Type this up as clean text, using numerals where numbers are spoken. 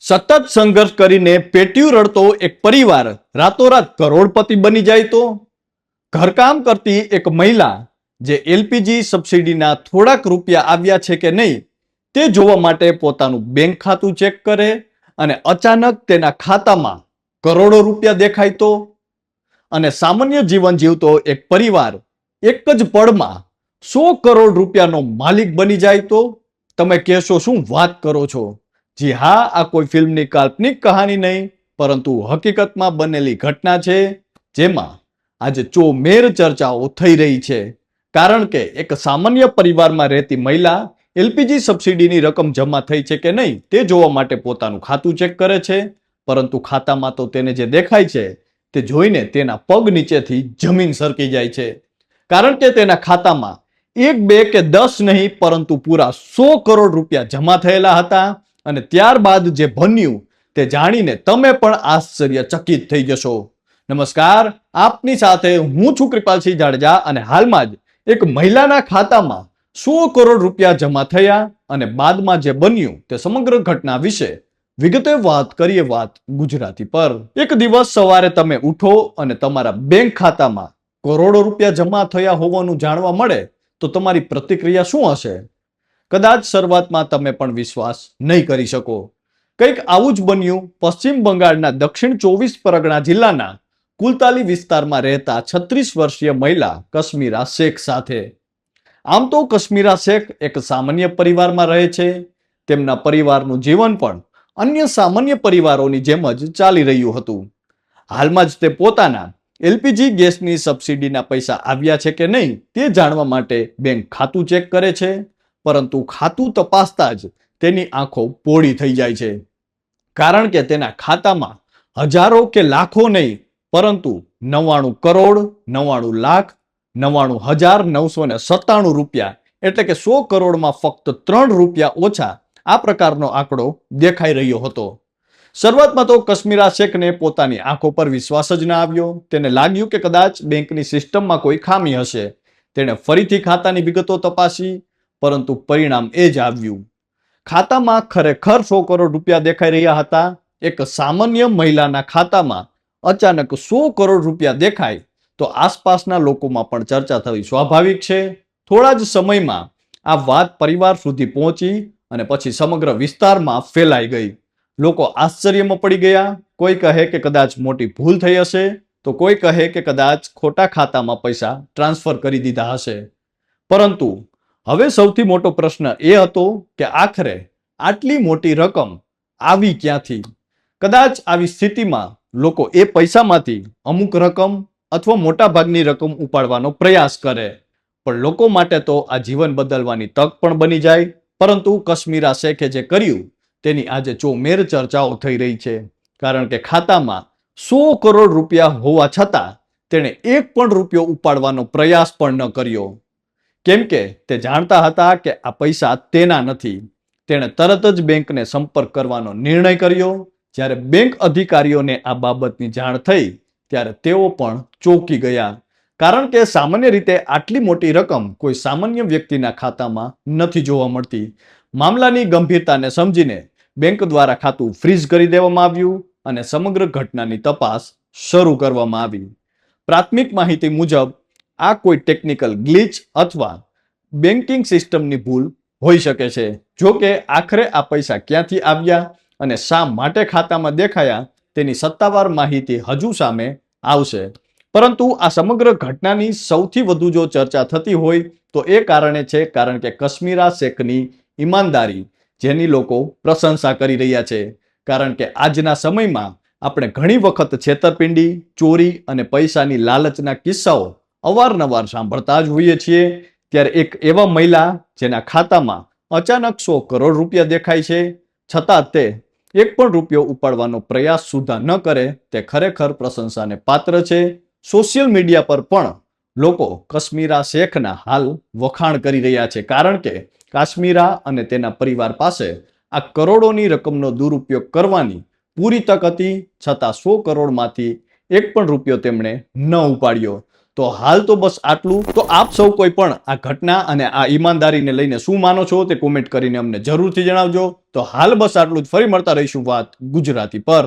સતત સંઘર્ષ કરીને પેટ્યું રડતો એક પરિવાર રાતોરાત કરોડપતિ બની જાય તો ઘરકામ કરતી એક મહિલા જે એલપીજી સબસિડીના થોડાક રૂપિયા આવ્યા છે કે નહીં તે જોવા માટે પોતાનું બેંક ખાતું ચેક કરે અને અચાનક તેના ખાતામાં કરોડો રૂપિયા દેખાય તો અને સામાન્ય જીવન જીવતો એક પરિવાર એક જ પળમાં 100 કરોડ રૂપિયાનો માલિક બની જાય તો તમે કહેશો શું વાત કરો છો? જી હા, આ કોઈ ફિલ્મની કાલ્પનિક કહાની નહીં પરંતુ હકીકતમાં બનેલી ઘટના છે, જેમાં આજે ચોમેર ચર્ચાઓ થઈ રહી છે. કારણ કે એક સામાન્ય પરિવારમાં રહેતી મહિલા એલપીજી સબસિડીની રકમ જમા થઈ છે કે નહીં તે જોવા માટે પોતાનું ખાતું ચેક કરે છે, પરંતુ ખાતામાં તો તેને જે દેખાય છે તે જોઈને તેના પગ નીચેથી જમીન સરકી જાય છે. કારણ કે તેના ખાતામાં 1, 2 કે 10 નહીં પરંતુ પૂરા 100 કરોડ રૂપિયા જમા થયેલા હતા. અને ત્યારબાદ જે બન્યું તે જાણીને તમે પણ આશ્ચર્યચકિત થઈ જશો. નમસ્કાર, આપની સાથે હું છું કૃપાલસિંહ જાડેજા અને હાલમાં જ એક મહિલાના ખાતામાં 100 કરોડ રૂપિયા જમા થયા અને બાદમાં જે બન્યું તે સમગ્ર ઘટના વિશે વિગતે વાત કરીએ. વાત ગુજરાતી પર. એક દિવસ સવારે તમે ઉઠો અને તમારા બેંક ખાતામાં કરોડો રૂપિયા જમા થયા હોવાનું જાણવા મળે તો તમારી પ્રતિક્રિયા શું હશે? કદાચ શરૂઆતમાં તમે પણ વિશ્વાસ નહીં કરી શકો. કંઈક આવું જ બન્યું પશ્ચિમ બંગાળના દક્ષિણ 24 પરગણા જિલ્લાના કુલતાલી વિસ્તારમાં રહેતા 36 વર્ષીય મહિલા કશ્મીરા શેખ સાથે. આમ તો કશ્મીરા શેખ એક સામાન્ય પરિવારમાં રહે છે. તેમના પરિવારનું જીવન પણ અન્ય સામાન્ય પરિવારોની જેમ જ ચાલી રહ્યું હતું. હાલમાં જ તે પોતાના એલપીજી ગેસની સબસિડીના પૈસા આવ્યા છે કે નહીં તે જાણવા માટે બેંક ખાતું ચેક કરે છે. પરંતુ ખાતું તપાસતા જ તેની આંખો પોળી થઈ જાય છે. કારણ કે તેના ખાતામાં હજારો કે લાખો નહીં પરંતુ 99 કરોડ 99 લાખ 99,997 રૂપિયા એટલે કે 100 કરોડમાં ફક્ત 3 રૂપિયા ઓછા આ પ્રકારનો આંકડો દેખાઈ રહ્યો હતો. શરૂઆતમાં તો કશ્મીરા શેખને પોતાની આંખો પર વિશ્વાસ જ ના આવ્યો. તેને લાગ્યું કે કદાચ બેંકની સિસ્ટમમાં કોઈ ખામી હશે. તેણે ફરીથી ખાતાની વિગતો તપાસી પરંતુ પરિણામ એ જ આવ્યું. ખાતામાં ખરેખર 100 કરોડ રૂપિયા દેખાઈ રહ્યા હતા. એક સામાન્ય મહિલાના ખાતામાં અચાનક 100 કરોડ રૂપિયા દેખાય તો આસપાસના લોકોમાં પણ ચર્ચા થવી સ્વાભાવિક છે. થોડા જ સમયમાં આ વાત પરિવાર સુધી પહોંચી અને પછી સમગ્ર વિસ્તારમાં ફેલાઈ ગઈ. લોકો આશ્ચર્યમાં પડી ગયા. કોઈ કહે કે કદાચ મોટી ભૂલ થઈ હશે તો કોઈ કહે કે કદાચ ખોટા ખાતામાં પૈસા ટ્રાન્સફર કરી દીધા હશે. પરંતુ હવે સૌથી મોટો પ્રશ્ન એ હતો કે આખરે આટલી મોટી રકમ આવી ક્યાંથી? કદાચ આવી સ્થિતિમાં લોકો એ પૈસામાંથી અમુક રકમ અથવા મોટા ભાગની રકમ ઉપાડવાનો પ્રયાસ કરે, પણ લોકો માટે તો આ જીવન બદલવાની તક પણ બની જાય. પરંતુ કશ્મીરા શેખે જે કર્યું તેની આજે ચોમેર ચર્ચાઓ થઈ રહી છે. કારણ કે ખાતામાં 100 કરોડ રૂપિયા હોવા છતાં તેણે એક પણ રૂપિયો ઉપાડવાનો પ્રયાસ પણ ન કર્યો. કેમ કે તે જાણતા હતા કે આ પૈસા તેના નથી. તેણે તરત જ બેંકને સંપર્ક કરવાનો નિર્ણય કર્યો. જ્યારે બેંક અધિકારીઓને આ બાબતની જાણ થઈ ત્યારે તેઓ પણ ચોંકી ગયા. કારણ કે સામાન્ય રીતે આટલી મોટી રકમ કોઈ સામાન્ય વ્યક્તિના ખાતામાં નથી જોવા મળતી. મામલાની ગંભીરતાને સમજીને બેંક દ્વારા ખાતું ફ્રીઝ કરી દેવામાં આવ્યું અને સમગ્ર ઘટનાની તપાસ શરૂ કરવામાં આવી. પ્રાથમિક માહિતી મુજબ આ કોઈ ટેકનિકલ ગ્લિચ અથવા બેન્કિંગ સિસ્ટમની ભૂલ હોઈ શકે છે. જો કે આખરે આ પૈસા ક્યાંથી આવ્યા અને શા માટે ખાતામાં દેખાયા તેની સત્તાવાર માહિતી હજુ સામે આવશે. પરંતુ આ સમગ્ર ઘટનાની સૌથી વધુ જો ચર્ચા થતી હોય તો એ કારણે છે કારણ કે કશ્મીરા શેખની ઈમાનદારી જેની લોકો પ્રશંસા કરી રહ્યા છે. કારણ કે આજના સમયમાં આપણે ઘણી વખત છેતરપિંડી, ચોરી અને પૈસાની લાલચના કિસ્સાઓ અવારનવાર સાંભળતા જ હોઈએ છીએ. ત્યારે એક એવા મહિલા જેના ખાતામાં અચાનક 100 કરોડ રૂપિયા દેખાય છે છતાં તે એક પણ રૂપિયો ઉપાડવાનો પ્રયાસ સુદ્ધા ન કરે તે ખરેખર પ્રશંસાને પાત્ર છે. સોશિયલ મીડિયા પર પણ લોકો કશ્મીરા શેખના હાલ વખાણ કરી રહ્યા છે. કારણ કે કાશ્મીરા અને તેના પરિવાર પાસે આ કરોડોની રકમનો દુરુપયોગ કરવાની પૂરી તક હતી છતાં 100 કરોડમાંથી એક પણ રૂપિયો તેમણે ન ઉપાડ્યો. તો હાલ તો બસ આટલું. તો આપ સૌ કોઈ પણ આ ઘટના અને આ ઈમાનદારીને લઈને શું માનો છો તે કોમેન્ટ કરીને અમને જરૂરથી જણાવજો. તો હાલ બસ આટલું જ. ફરી મળતા રહીશું વાત ગુજરાતી પર.